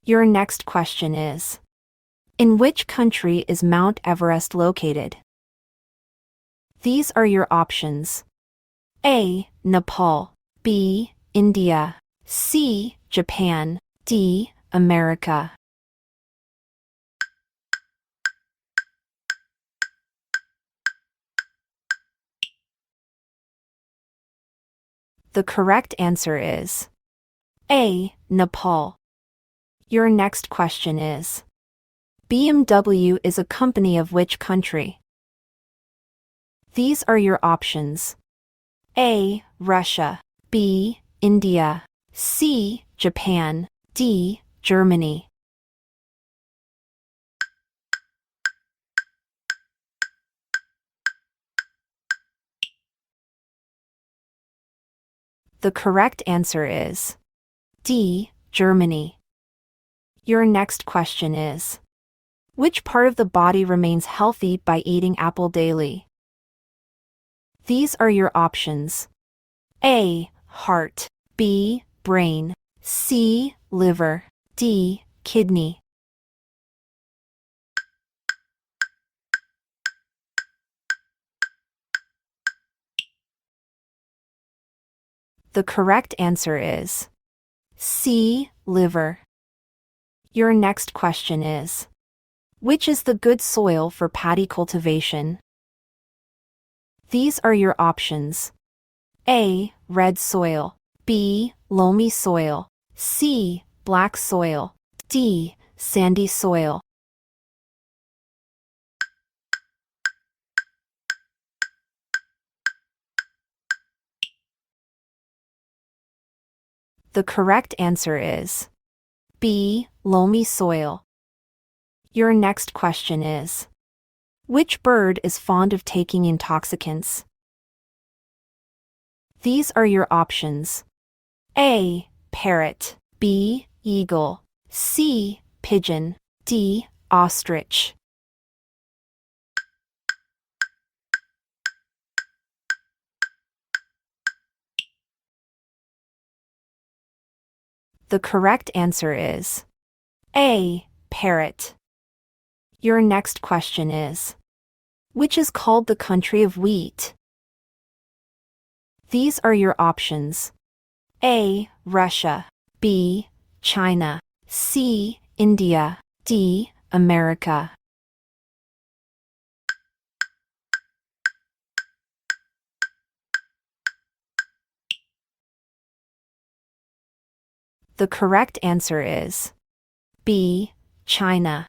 Your next question is: in which country is Mount Everest located? These are your options. A. Nepal. B. India. C. Japan. D. America. The correct answer is A. Nepal. Your next question is: BMW is a company of which country? These are your options. A. Russia. B. India. C. Japan. D. Germany. The correct answer is D. Germany. Your next question is: which part of the body remains healthy by eating apple daily? These are your options. A. Heart. B. Brain. C. Liver. D. Kidney. The correct answer is C. Liver. Your next question is: which is the good soil for paddy cultivation? These are your options. A. Red soil. B. Loamy soil. C. Black soil. D. Sandy soil. The correct answer is B. Loamy soil. Your next question is: which bird is fond of taking intoxicants? These are your options. A. Parrot. B. Eagle. C. Pigeon. D. Ostrich. The correct answer is A. Parrot. Your next question is: which is called the country of wheat? These are your options. A. Russia. B. China. C. India. D. America. The correct answer is B. China.